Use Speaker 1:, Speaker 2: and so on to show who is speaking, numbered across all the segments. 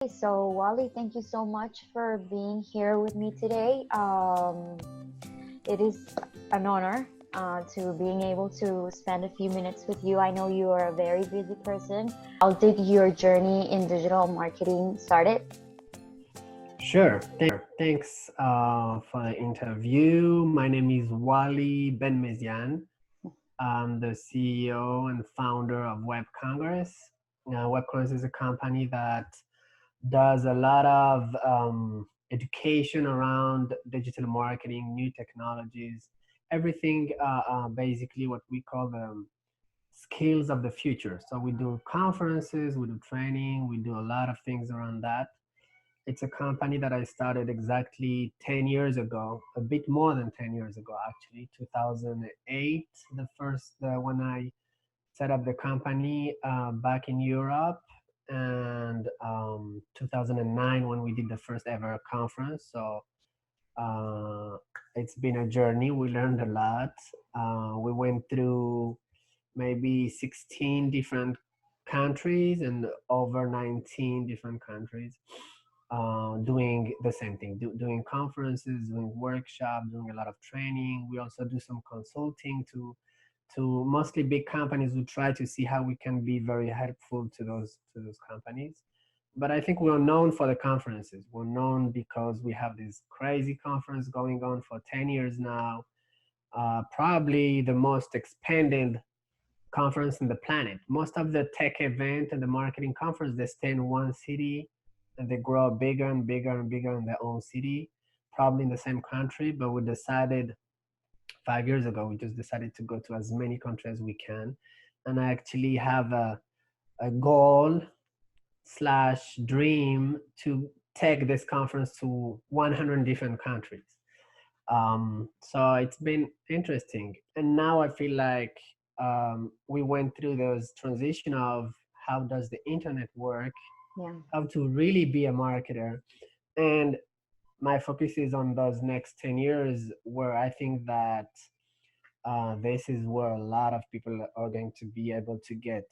Speaker 1: So, Wally, thank you so much for being here with me today. It is an honor to being able to spend a few minutes with you. I know you are a very busy person. How did your journey in digital marketing started?
Speaker 2: Sure. Thanks for the interview. My name is Ouali Benmeziane. I'm the CEO and founder of Webcongress. Webcongress is a company that does a lot of education around digital marketing, new technologies, everything basically what we call the skills of the future. So we do conferences, we do training, we do a lot of things around that. It's a company that I started exactly 10 years ago, a bit more than 10 years ago, actually, 2008, when I set up the company back in Europe, and 2009 when we did the first ever conference. So uh, it's been a journey. We learned a lot. We went through maybe 16 different countries and over 19 different countries, doing the same thing, doing conferences, doing workshops, doing a lot of training. We also do some consulting to mostly big companies who try to see how we can be very helpful to those companies. But I think we're known for the conferences. We're known because we have this crazy conference going on for 10 years now, probably the most expanded conference in the planet. Most of the tech event and the marketing conference, they stay in one city and they grow bigger and bigger and bigger in their own city, probably in the same country. But we decided 5 years ago, we just decided to go to as many countries as we can. And I actually have a goal slash dream to take this conference to 100 different countries. So it's been interesting. And now I feel like we went through those transition of how does the internet work,
Speaker 1: Yeah.
Speaker 2: how to really be a marketer. And my focus is on those next 10 years where I think that this is where a lot of people are going to be able to get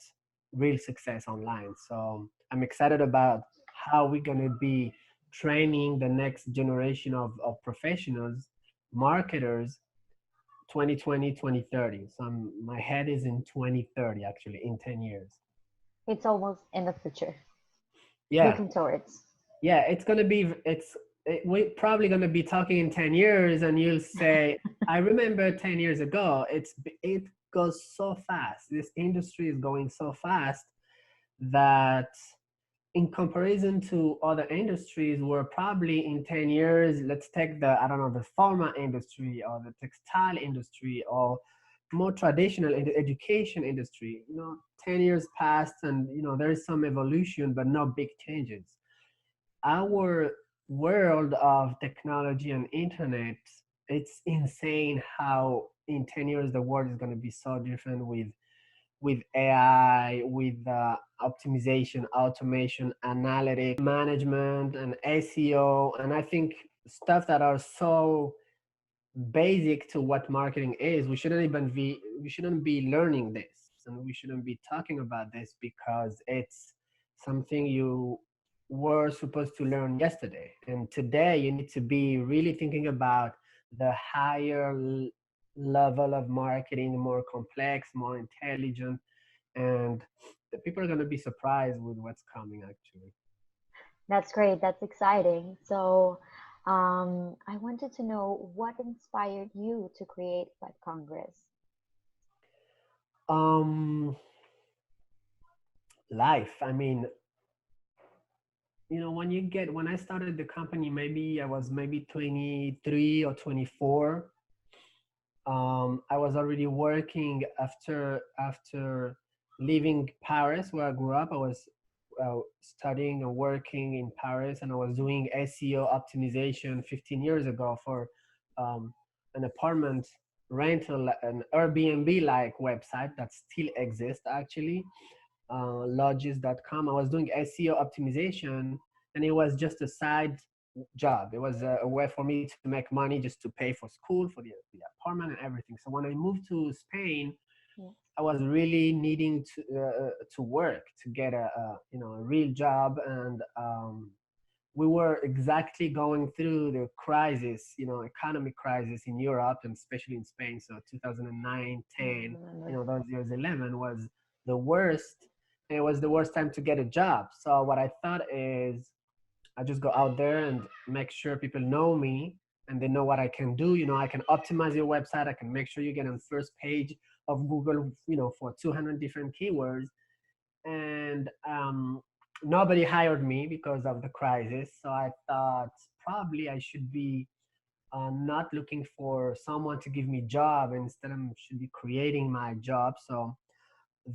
Speaker 2: real success online. So I'm excited about how we're going to be training the next generation of professionals, marketers, 2020, 2030. So my head is in 2030, actually, in 10 years.
Speaker 1: It's almost in the future,
Speaker 2: Yeah,
Speaker 1: looking towards.
Speaker 2: yeah, we're probably going to be talking in 10 years and you'll say, I remember 10 years ago. It goes so fast. This industry is going so fast that in comparison to other industries, we're probably in 10 years, let's take the, I don't know, the pharma industry or the textile industry or more traditional education industry. 10 years passed and, there is some evolution, but no big changes. Our world of technology and internet, it's insane how in 10 years the world is going to be so different with AI, with optimization, automation, analytics, management, and SEO. And I think stuff that are so basic to what marketing is, we shouldn't be learning this, and we shouldn't be talking about this because it's something you were supposed to learn yesterday. And today you need to be really thinking about the higher level of marketing, more complex, more intelligent, and the people are going to be surprised with what's coming actually.
Speaker 1: That's great. That's exciting. So, I wanted to know what inspired you to create Web Congress.
Speaker 2: um Life, I mean, when I started the company, maybe I was maybe 23 or 24. I was already working after leaving Paris, where I grew up. I was studying and working in Paris, and I was doing SEO optimization 15 years ago for an apartment rental, an Airbnb like website that still exists actually, lodges.com. I was doing SEO optimization, and it was just a side job. It was a way for me to make money just to pay for school, for the apartment and everything. So when I moved to Spain,
Speaker 1: Yeah.
Speaker 2: I was really needing to work to get a real job, and we were exactly going through the crisis, economic crisis in Europe and especially in Spain. So 2009,
Speaker 1: Yeah, I
Speaker 2: 10,
Speaker 1: remember.
Speaker 2: those years, 11 was the worst. And it was the worst time to get a job. So what I thought is I just go out there and make sure people know me and they know what I can do. I can optimize your website. I can make sure you get on first page of Google, for 200 different keywords. And nobody hired me because of the crisis. So I thought probably I should be not looking for someone to give me job. Instead, I should be creating my job. So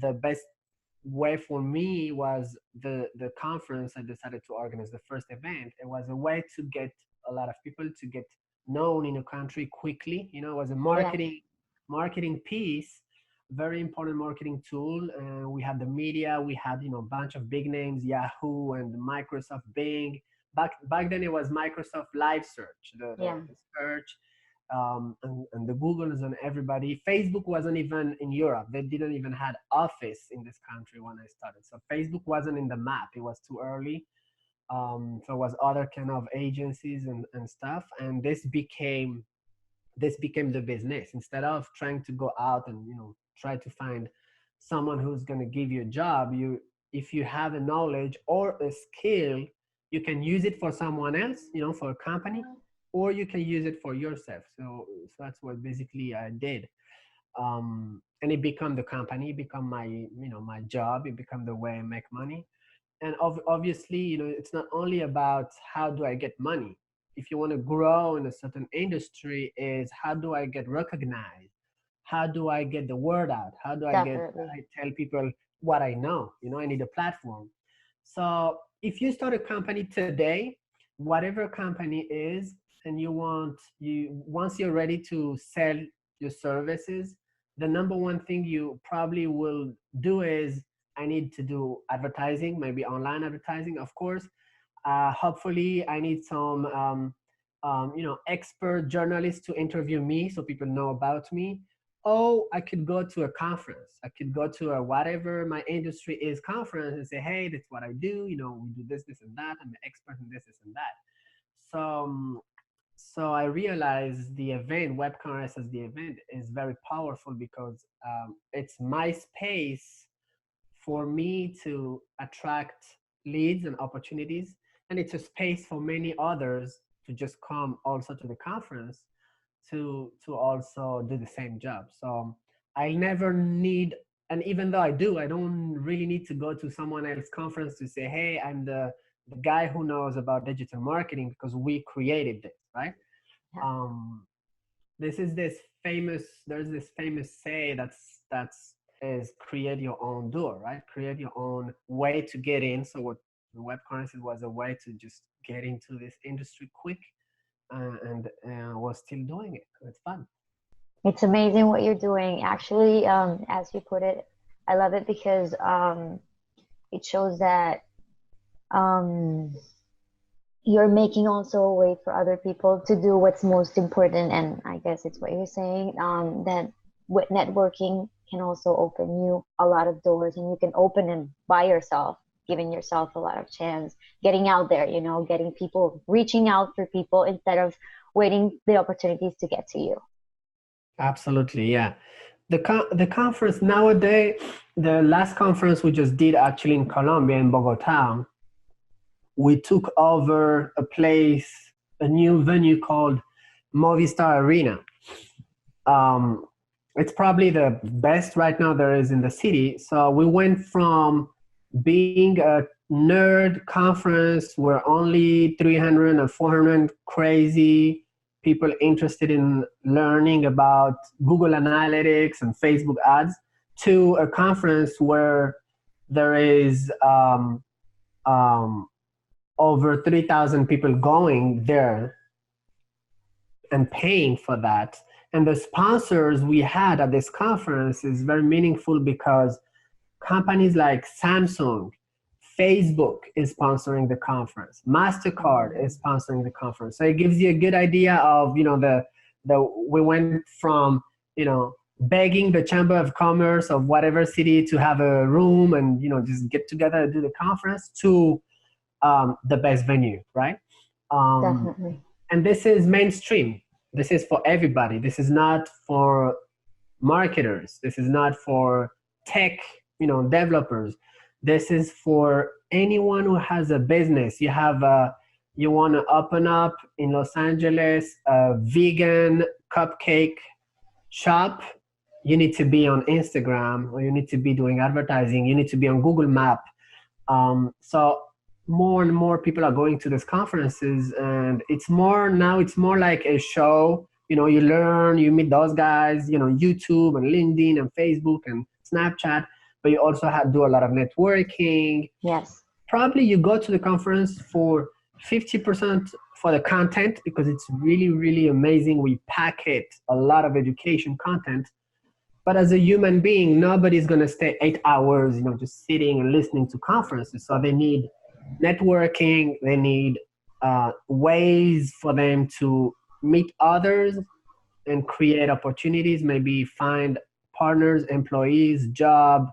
Speaker 2: the best way for me was the conference I decided to organize, the first event. It was a way to get a lot of people to get known in a country quickly. It was a
Speaker 1: Yes.
Speaker 2: marketing piece, very important marketing tool. And we had the media, we had a bunch of big names, Yahoo and Microsoft Bing. Back then it was Microsoft Live Search,
Speaker 1: Yeah.
Speaker 2: the search, and the Googles and everybody. Facebook wasn't even in Europe. They didn't even had office in this country when I started. So Facebook wasn't in the map. It was too early. So it was other kind of agencies and stuff. And this became the business. Instead of trying to go out and try to find someone who's going to give you a job, if you have a knowledge or a skill, you can use it for someone else, for a company, or you can use it for yourself. So that's what basically I did. And it became the company, it become my job, it become the way I make money. And obviously, it's not only about how do I get money. If you want to grow in a certain industry, is how do I get recognized? How do I get the word out? How do
Speaker 1: Definitely.
Speaker 2: I tell people what I know? I need a platform. So if you start a company today, whatever company is, and once you're ready to sell your services, the number one thing you probably will do is I need to do advertising, maybe online advertising, of course. Hopefully, I need some expert journalists to interview me so people know about me. Oh, I could go to a conference. I could go to a whatever my industry is conference and say, hey, that's what I do. We do this, and that. I'm an expert in this, and that. So I realized the event, Webcongress as the event, is very powerful because it's my space for me to attract leads and opportunities. And it's a space for many others to just come also to the conference to also do the same job. So I never need, and even though I do, I don't really need to go to someone else's conference to say, hey, I'm the guy who knows about digital marketing, because we created this, right?
Speaker 1: Yeah.
Speaker 2: Um, there's this famous say that's is create your own door, right? Create your own way to get in. So what web currency was a way to just get into this industry quick, and was still doing it. It's fun.
Speaker 1: It's amazing what you're doing. Actually, as you put it, I love it because it shows that um, you're making also a way for other people to do what's most important. And I guess it's what you're saying, that with networking can also open you a lot of doors, and you can open them by yourself, giving yourself a lot of chance, getting out there, getting people, reaching out for people instead of waiting the opportunities to get to you.
Speaker 2: Absolutely, yeah. The conference nowadays, the last conference we just did actually in Colombia, in Bogota, we took over a new venue called Movistar Arena. Um, it's probably the best right now there is in the city. So we went from being a nerd conference where only 300 and 400 crazy people interested in learning about Google Analytics and Facebook ads, to a conference where there is over 3,000 people going there and paying for that. And the sponsors we had at this conference is very meaningful because companies like Samsung, Facebook is sponsoring the conference, MasterCard is sponsoring the conference. So it gives you a good idea of, the we went from, begging the chamber of commerce of whatever city to have a room and just get together and do the conference, to the best venue, right?
Speaker 1: Definitely.
Speaker 2: And this is mainstream. This is for everybody. This is not for marketers. This is not for tech, developers. This is for anyone who has a business. You want to open up in Los Angeles a vegan cupcake shop. You need to be on Instagram, or you need to be doing advertising. You need to be on Google Map. So more and more people are going to these conferences, and it's more like a show. You learn, you meet those guys, YouTube and LinkedIn and Facebook and Snapchat, but you also have to do a lot of networking.
Speaker 1: Yes.
Speaker 2: Probably you go to the conference for 50% for the content, because it's really, really amazing. We pack it a lot of education content. But as a human being, nobody's going to stay 8 hours, just sitting and listening to conferences. So they need networking. They need ways for them to meet others and create opportunities, maybe find partners, employees, job.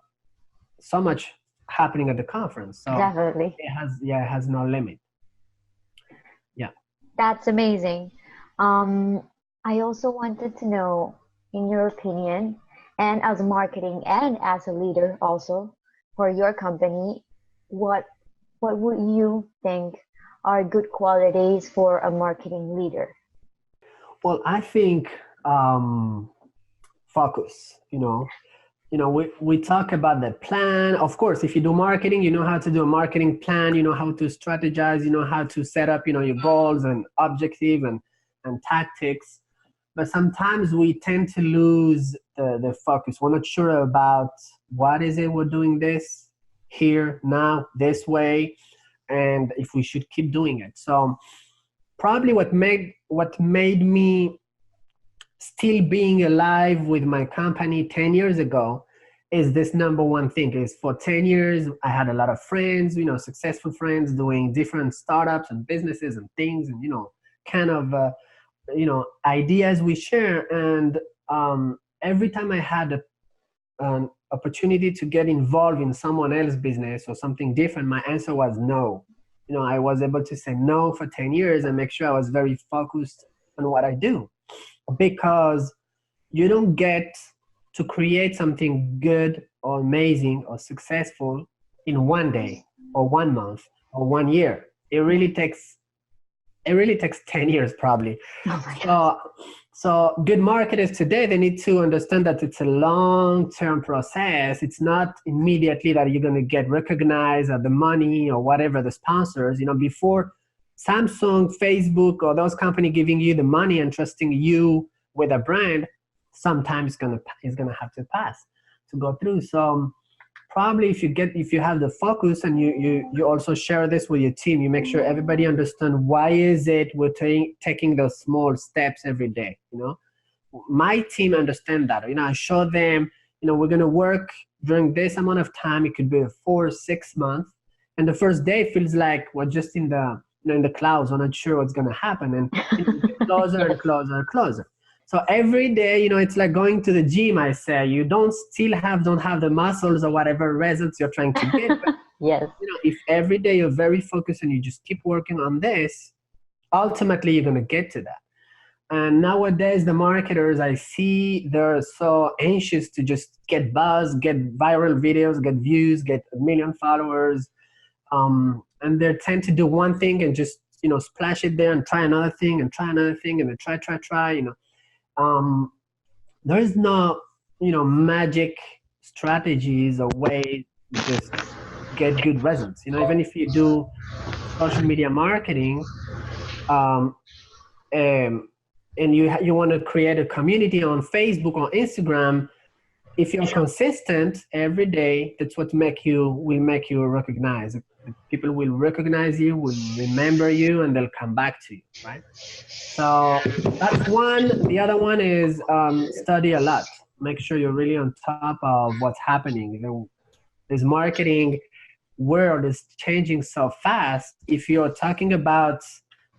Speaker 2: So much happening at the conference. So
Speaker 1: Definitely.
Speaker 2: it has no limit. Yeah.
Speaker 1: That's amazing. I also wanted to know, in your opinion, and as marketing and as a leader also for your company, what would you think are good qualities for a marketing leader?
Speaker 2: Well, I think focus. We talk about the plan. Of course, if you do marketing, you know how to do a marketing plan. You know how to strategize. You know how to set up, your goals and objective and tactics. But sometimes we tend to lose the focus. We're not sure about what is it we're doing this here now this way, and if we should keep doing it. So probably what made me still being alive with my company 10 years ago is this number one thing. Is for 10 years I had a lot of friends, successful friends doing different startups and businesses and things, and kind of ideas we share. And every time I had an opportunity to get involved in someone else's business or something different, my answer was no. I was able to say no for 10 years and make sure I was very focused on what I do, because you don't get to create something good or amazing or successful in one day or 1 month or 1 year. It really takes 10 years probably.
Speaker 1: Oh my God.
Speaker 2: So good marketers today, they need to understand that it's a long-term process. It's not immediately that you're going to get recognized, or the money or whatever, the sponsors. Before Samsung, Facebook, or those companies giving you the money and trusting you with a brand, sometimes it's gonna have to pass to go through. So probably if you have the focus, and you also share this with your team, you make sure everybody understand why is it we're taking those small steps every day. My team understand that. I show them, we're going to work during this amount of time. It could be 4 or 6 months, and the first day feels like we're just in the in the clouds. We're not sure what's going to happen, and get closer and closer and closer. So every day, it's like going to the gym. I say you don't have the muscles or whatever results you're trying to get. But,
Speaker 1: Yes.
Speaker 2: if every day you're very focused and you just keep working on this, ultimately you're going to get to that. And nowadays, the marketers I see, they're so anxious to just get buzz, get viral videos, get views, get 1 million followers. And they tend to do one thing and just, splash it there and try another thing and try another thing, and then try. There is no, magic strategies or ways to just get good results. Even if you do social media marketing, and you want to create a community on Facebook or Instagram, if you're consistent every day, that's what will make you recognized. People will recognize you, will remember you, and they'll come back to you, right? So that's one. The other one is study a lot. Make sure you're really on top of what's happening. This marketing world is changing so fast. If you're talking about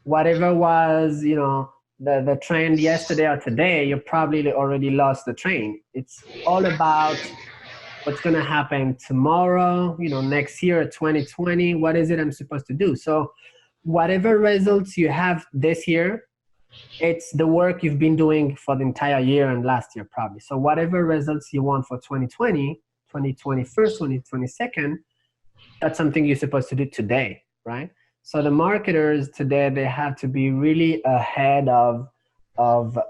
Speaker 2: whatever was, the trend yesterday or today, you probably already lost the train. It's all about what's going to happen tomorrow, next year, 2020. What is it I'm supposed to do? So whatever results you have this year, it's the work you've been doing for the entire year and last year probably. So whatever results you want for 2020, 2021, 2022, that's something you're supposed to do today, right? So the marketers today, they have to be really ahead of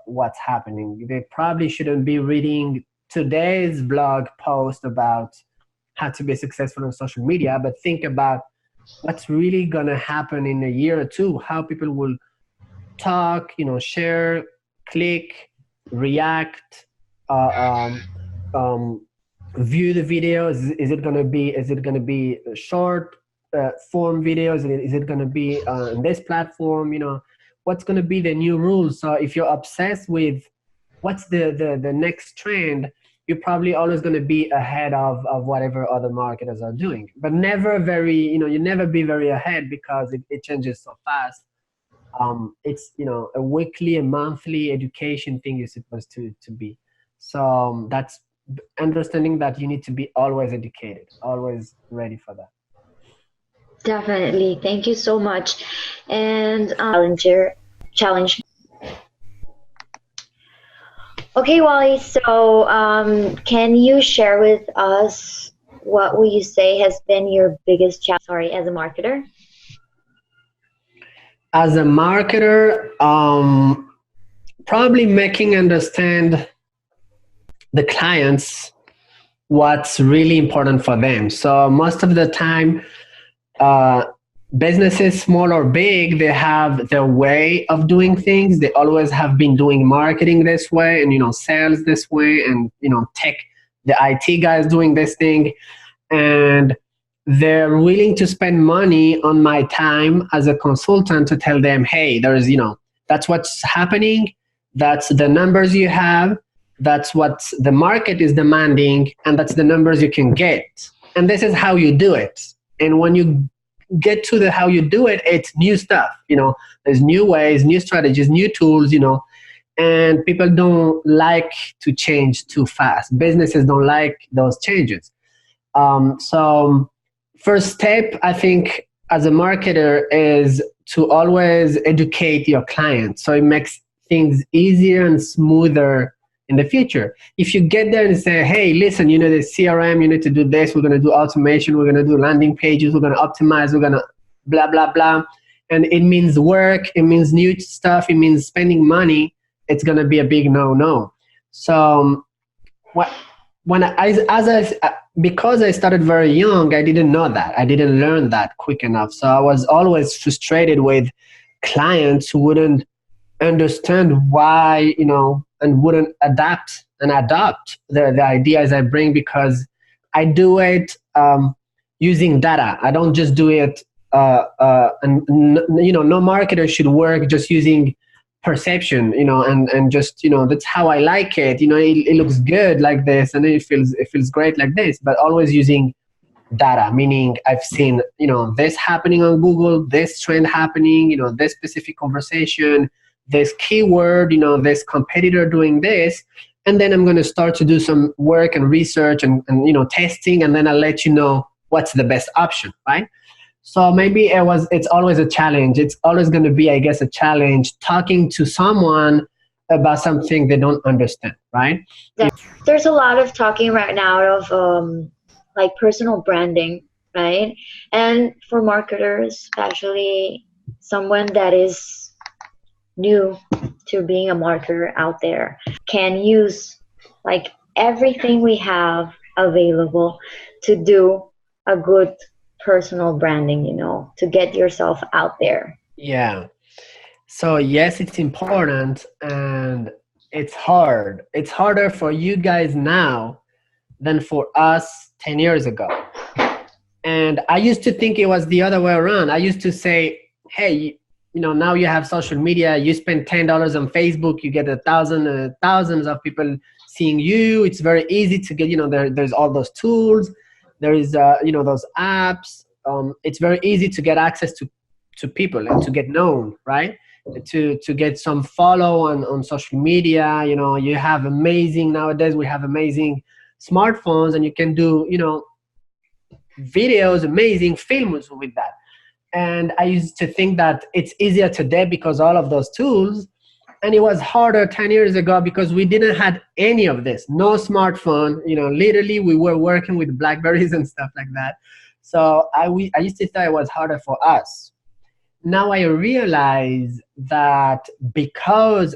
Speaker 2: what's happening. They probably shouldn't be reading today's blog post about how to be successful on social media, but think about what's really gonna happen in a year or two, how people will talk, share, click, react, uh, view the videos. Is it gonna be a short form videos? Is it gonna be on this platform? What's gonna be the new rules? So if you're obsessed with what's the next trend, you're probably always going to be ahead of whatever other marketers are doing, but never very, you never be very ahead because it changes so fast. It's, a weekly and monthly education thing you're supposed to be. So that's understanding that you need to be always educated, always ready for that.
Speaker 1: Definitely. Thank you so much. And challenge. Okay, Wally. So, can you share with us what would you say has been your biggest challenge? Sorry, as a marketer.
Speaker 2: As a marketer, probably making understand the clients what's really important for them. So most of the time, businesses, small or big, they have their way of doing things. They always have been doing marketing this way, and sales this way, and tech, the IT guys doing this thing, and they're willing to spend money on my time as a consultant to tell them, hey, there's that's what's happening, that's the numbers you have, that's what the market is demanding, and that's the numbers you can get, and this is how you do it. And when you get to the how you do it, it's new stuff. There's new ways, new strategies, new tools. And people don't like to change too fast. Businesses don't like those changes. So first step, I think, as a marketer is to always educate your clients, so it makes things easier and smoother in the future. If you get there and say, hey, listen, the CRM, you need to do this, we're going to do automation, we're going to do landing pages, we're going to optimize, we're going to blah, blah, blah. And it means work, it means new stuff, it means spending money, it's going to be a big no-no. So because I started very young, I didn't know that. I didn't learn that quick enough. So I was always frustrated with clients who wouldn't understand why, and wouldn't adapt and adopt the ideas I bring, because I do it using data. I don't just do it, and no marketer should work just using perception, and just, that's how I like it. It looks good like this, and it feels great like this, but always using data, meaning I've seen, this happening on Google, this trend happening, this specific conversation, this keyword, this competitor doing this, and then I'm going to start to do some work and research and testing, and then I'll let you know what's the best option, right? So maybe it's always a challenge. It's always going to be, I guess, a challenge talking to someone about something they don't understand, right?
Speaker 1: There's a lot of talking right now of like personal branding, right? And for marketers, especially someone that is new to being a marketer out there, can use like everything we have available to do a good personal branding, to get yourself out there.
Speaker 2: Yeah. So yes, it's important, and it's hard. It's harder for you guys now than for us 10 years ago. And I used to think it was the other way around. I used to say, hey, now you have social media, you spend $10 on Facebook, you get thousands of people seeing you. It's very easy to get, there's all those tools, there is, those apps. It's very easy to get access to people and to get known, right? to get some follow on social media. You know, you have amazing, nowadays we have amazing smartphones, and you can do, you know, videos, amazing films with that. And I used to think that it's easier today because all of those tools, and it was harder 10 years ago because we didn't had any of this, no smartphone, you know, literally we were working with Blackberries and stuff like that. So I used to think it was harder for us. Now I realize that because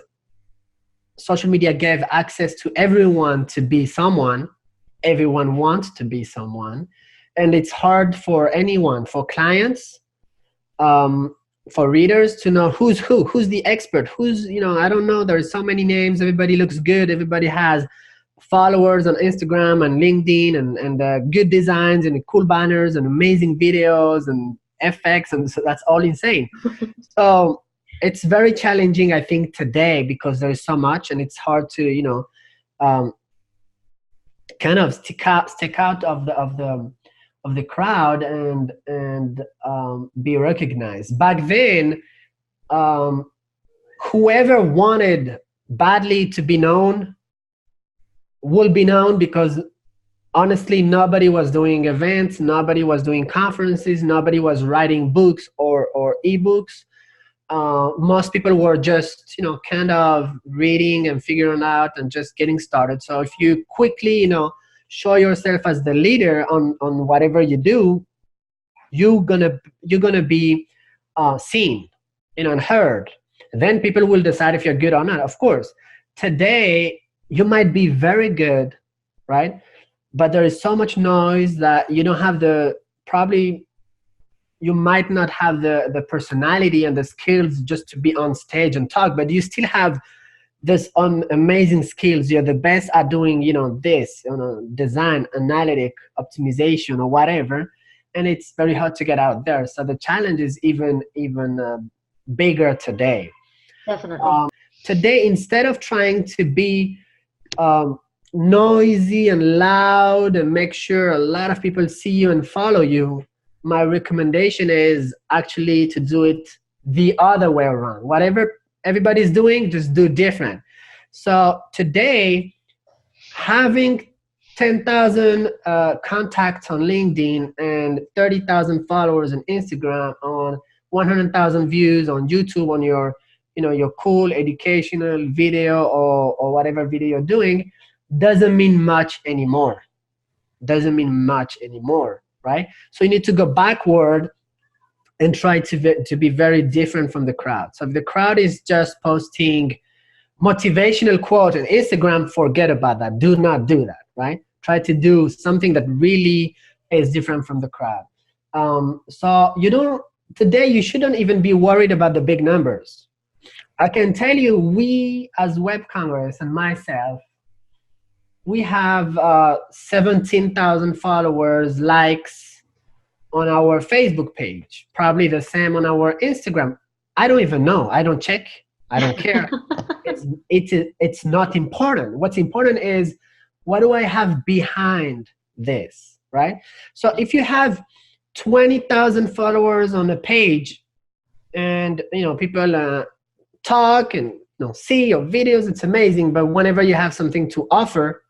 Speaker 2: social media gave access to everyone to be someone, everyone wants to be someone, and it's hard for anyone, for clients, for readers to know who's the expert, who's, you know, I don't know, there's so many names, everybody looks good, everybody has followers on Instagram and LinkedIn, and good designs and cool banners and amazing videos and FX, and so that's all insane. So it's very challenging, I think, today because there's so much, and it's hard to, you know, kind of stick out of the crowd and be recognized. Back then, whoever wanted badly to be known will be known, because honestly, nobody was doing events, nobody was doing conferences, nobody was writing books or ebooks. Most people were just, you know, kind of reading and figuring out and just getting started. So if you quickly, you know, show yourself as the leader on whatever you do, you're gonna be seen, you know, and heard. Then people will decide if you're good or not. Of course, today you might be very good, right? But there is so much noise that you don't have you might not have the personality and the skills just to be on stage and talk, but you still have this amazing skills. You're the best at doing, you know, this, you know, design, analytic, optimization, or whatever, and it's very hard to get out there. So the challenge is even bigger today.
Speaker 1: Definitely.
Speaker 2: Today, instead of trying to be noisy and loud and make sure a lot of people see you and follow you, my recommendation is actually to do it the other way around. Whatever everybody's doing, just do different. So today, having 10,000 contacts on LinkedIn and 30,000 followers on Instagram, on 100,000 views on YouTube, on your, you know, your cool educational video or whatever video you're doing, doesn't mean much anymore. Doesn't mean much anymore, right? So you need to go backward and try to be very different from the crowd. So if the crowd is just posting motivational quote on Instagram, forget about that. Do not do that, right? Try to do something that really is different from the crowd. So today you shouldn't even be worried about the big numbers. I can tell you, we as Webcongress and myself, we have 17,000 followers, likes on our Facebook page, probably the same on our Instagram. I don't even know. I don't check. I don't care. It's not important. What's important is, what do I have behind this, right? So if you have 20,000 followers on a page, and people talk and see your videos, it's amazing. But whenever you have something to offer,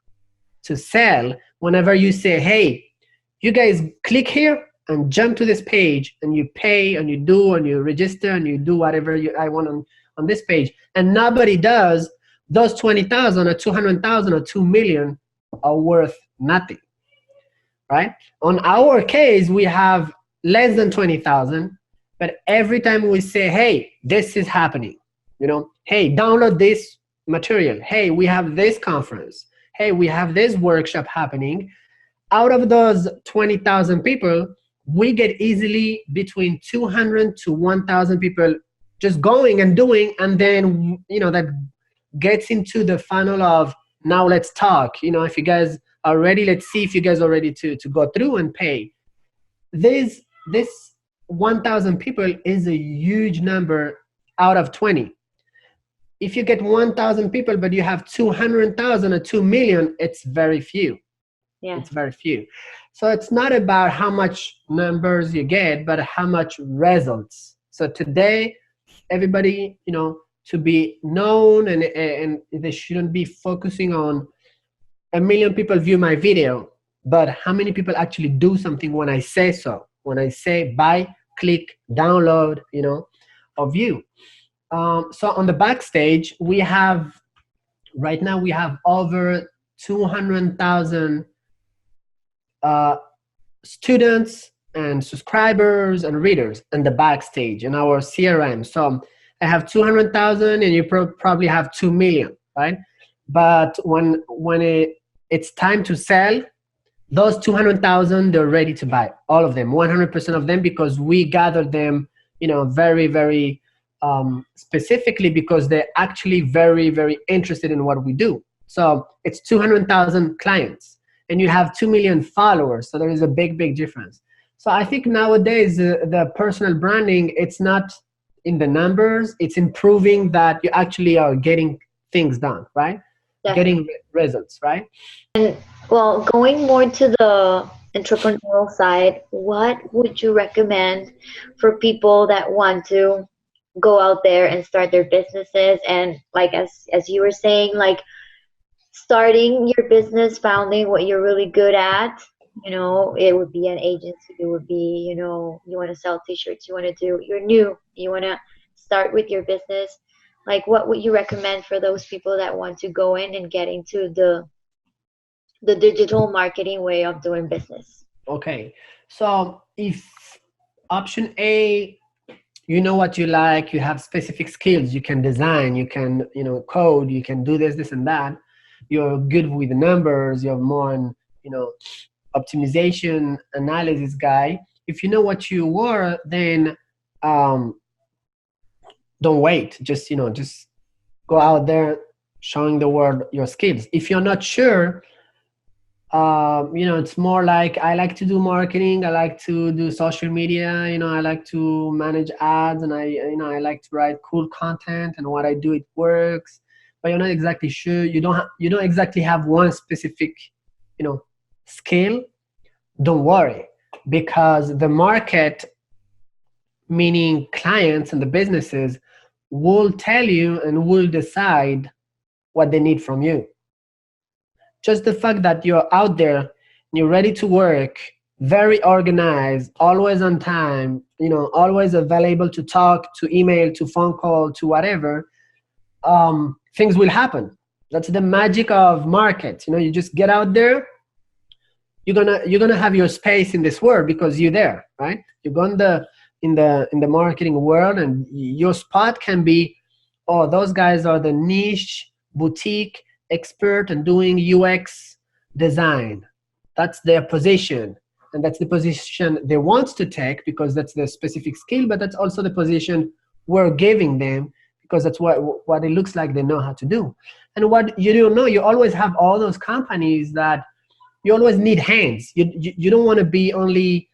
Speaker 2: to sell, whenever you say, hey, you guys click here and jump to this page, and you pay and you do and you register and you do whatever I want on this page, and nobody does, those 20,000 or 200,000 or 2 million are worth nothing, right? On our case, we have less than 20,000, but every time we say, hey, this is happening, hey, download this material, hey, we have this conference, hey, we have this workshop happening, out of those 20,000 people, we get easily between 200 to 1,000 people just going and doing, and then that gets into the funnel of, now let's talk. If you guys are ready, let's see if you guys are ready to go through and pay. This 1,000 people is a huge number out of 20. If you get 1,000 people, but you have 200,000 or 2 million, it's very few. Yeah. It's very few. So it's not about how much numbers you get, but how much results. So today, everybody, to be known, and they shouldn't be focusing on a million people view my video, but how many people actually do something when I say so? When I say buy, click, download, or view. So on the backstage, right now we have over 200,000 students and subscribers and readers in the backstage in our CRM. So I have 200,000 and you probably have 2 million, right? But when it's time to sell, those 200,000, they're ready to buy, all of them, 100% of them, because we gathered them, very, very specifically, because they're actually very, very interested in what we do. So it's 200,000 clients and you have 2 million followers. So there is a big, big difference. So I think nowadays the personal branding, it's not in the numbers, it's improving that you actually are getting things done, right?
Speaker 1: Definitely.
Speaker 2: Getting results, right?
Speaker 1: And well, going more to the entrepreneurial side, what would you recommend for people that want to go out there and start their businesses? And like as you were saying, like starting your business, founding what you're really good at. It would be an agency. It would be, you want to sell t-shirts. You want to do. You're new. You want to start with your business. Like, what would you recommend for those people that want to go in and get into the digital marketing way of doing business?
Speaker 2: Okay, so if option A, you know what you like, you have specific skills, you can design, you can, code, you can do this and that, you're good with the numbers, you're more an, optimization analysis guy. If you know what you were, then don't wait. Just go out there showing the world your skills. If you're not sure, it's more like I like to do marketing. I like to do social media. I like to manage ads, and I like to write cool content. And what I do, it works. But you're not exactly sure. You don't exactly have one specific, skill. Don't worry, because the market, meaning clients and the businesses, will tell you and will decide what they need from you. Just the fact that you're out there and you're ready to work, very organized, always on time, always available to talk, to email, to phone call, to whatever, things will happen. That's the magic of markets. You just get out there. You're gonna have your space in this world because you're there, right? You go in the marketing world, and your spot can be, oh, those guys are the niche boutique expert and doing UX design. That's their position, and that's the position they want to take because that's their specific skill, but that's also the position we're giving them because that's what it looks like they know how to do. And what you don't know, you always have all those companies that you always need hands. You don't want to be only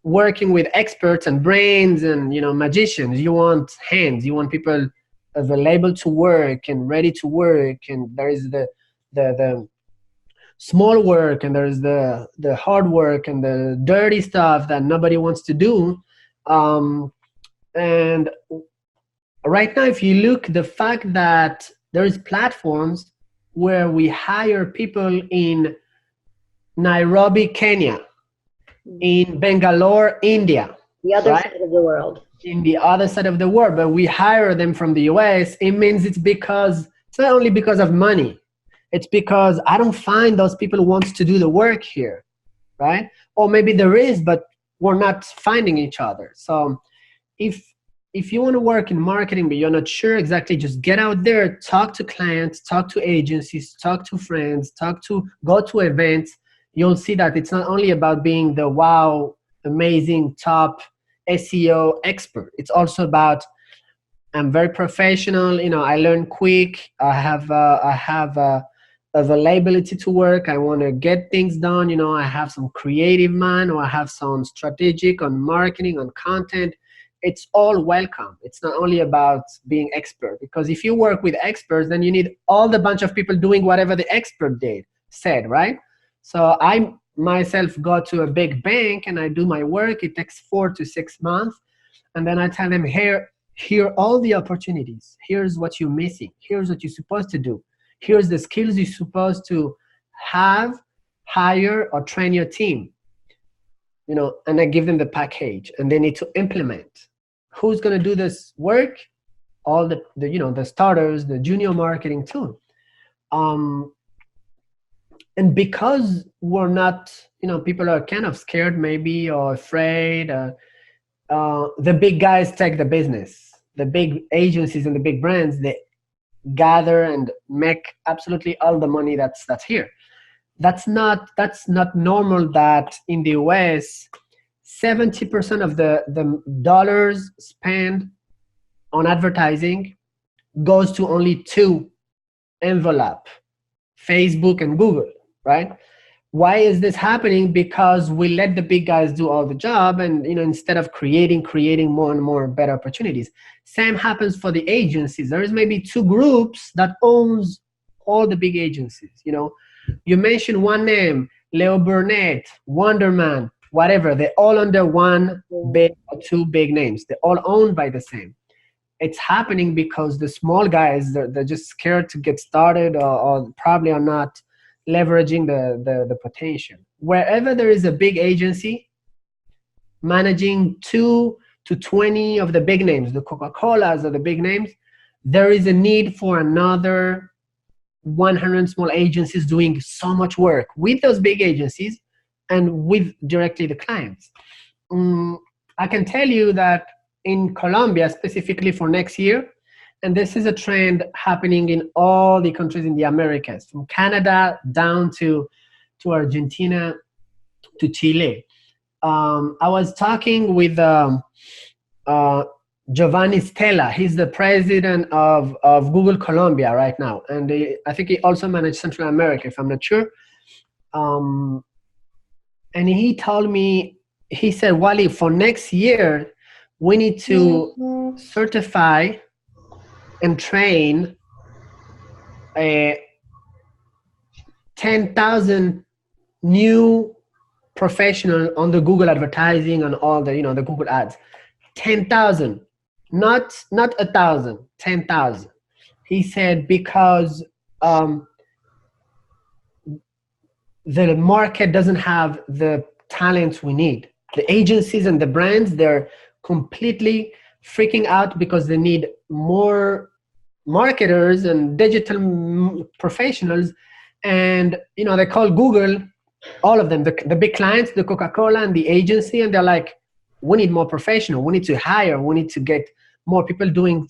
Speaker 2: working with experts and brains and magicians. You want hands. You want people available to work and ready to work. And there is the small work, and there's the hard work and the dirty stuff that nobody wants to do. And right now, if you look, the fact that there is platforms where we hire people in Nairobi, Kenya, in Bangalore, India.
Speaker 1: The other side of the world.
Speaker 2: In the other side of the world, but we hire them from the US. It means it's not only because of money. It's because I don't find those people who want to do the work here, right? Or maybe there is, but we're not finding each other. So if you want to work in marketing, but you're not sure exactly, just get out there, talk to clients, talk to agencies, talk to friends, go to events. You'll see that it's not only about being the wow, amazing, top SEO expert. It's also about, I'm very professional. I learn quick. I have availability to work. I want to get things done. I have some creative mind, or I have some strategic on marketing, on content. It's all welcome. It's not only about being expert, because if you work with experts, then you need all the bunch of people doing whatever the expert said, right? So I myself go to a big bank and I do my work. It takes 4 to 6 months. And then I tell them, here are all the opportunities. Here's what you're missing. Here's what you're supposed to do. Here's the skills you're supposed to have, hire, or train your team. You know, and I give them the package, and they need to implement. Who's going to do this work? All the you know, the starters, the junior marketing team. And because we're not, you know, people are kind of scared maybe or afraid. The big guys take the business. The big agencies and the big brands, they gather and make absolutely all the money that's here. That's not normal. That in the US, 70% of the dollars spent on advertising goes to only two envelope: Facebook and Google, right? Why is this happening? Because we let the big guys do all the job, and, you know, instead of creating more and more better opportunities. Same happens for the agencies. There is maybe two groups that owns all the big agencies. You know, you mentioned one name, Leo Burnett, Wonderman, whatever. They're all under one big or two big names. They're all owned by the same. It's happening because the small guys, they're just scared to get started, or probably are not leveraging the potential. Wherever there is a big agency managing 2 to 20 of the big names, the Coca-Colas are the big names, there is a need for another 100 small agencies doing so much work with those big agencies and with directly the clients. I can tell you that in Colombia, specifically for next year, and this is a trend happening in all the countries in the Americas, from Canada down to Argentina to Chile. I was talking with Giovanni Stella. He's the president of Google Colombia right now. And I think he also managed Central America, if I'm not sure. And he told me, he said, Wally, for next year, we need to certify and train 10,000 new professionals on the Google advertising and all the, you know, the Google ads. 10,000, not 1,000, 10,000. He said, because the market doesn't have the talents we need. The agencies and the brands, they're completely freaking out because they need more marketers and digital professionals. And, you know, they call Google, all of them, the big clients, the Coca-Cola and the agency, and they're like, we need more professional. We need to hire. We need to get more people doing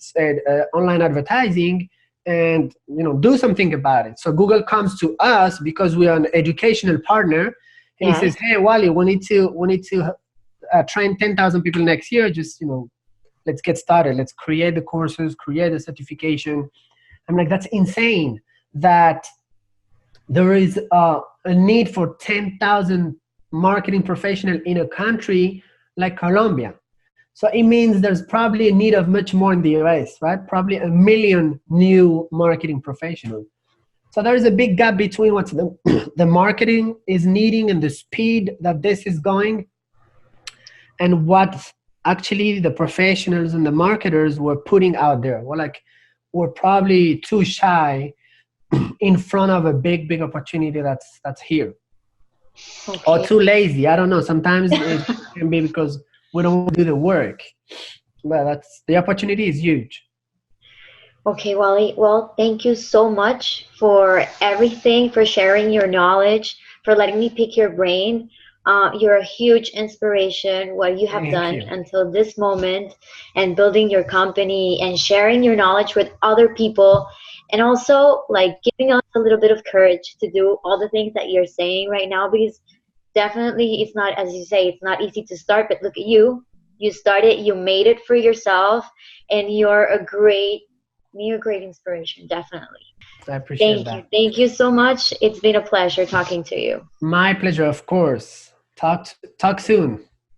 Speaker 2: online advertising, and, you know, do something about it. So Google comes to us because we are an educational partner, and he says, hey, Wally, we need to train 10,000 people next year. Just, you know, let's get started. Let's create the courses, create the certification. I'm like, that's insane that there is a need for 10,000 marketing professionals in a country like Colombia. So it means there's probably a need of much more in the US, right? Probably 1 million new marketing professionals. So there is a big gap between what the marketing is needing and the speed that this is going, and what actually the professionals and the marketers were putting out there. We're probably too shy in front of a big opportunity that's here. Okay. Or too lazy. I don't know. Sometimes it can be because we don't do the work. But the opportunity is huge.
Speaker 1: Okay, Wally. Well, thank you so much for everything, for sharing your knowledge, for letting me pick your brain. You're a huge inspiration, what you have done until this moment, and building your company and sharing your knowledge with other people, and also like giving us a little bit of courage to do all the things that you're saying right now, because definitely it's not, as you say, it's not easy to start, but look at you. You started, you made it for yourself, and you're a great inspiration, definitely.
Speaker 2: I appreciate that.
Speaker 1: Thank you so much. It's been a pleasure talking to you.
Speaker 2: My pleasure, of course. Talk soon.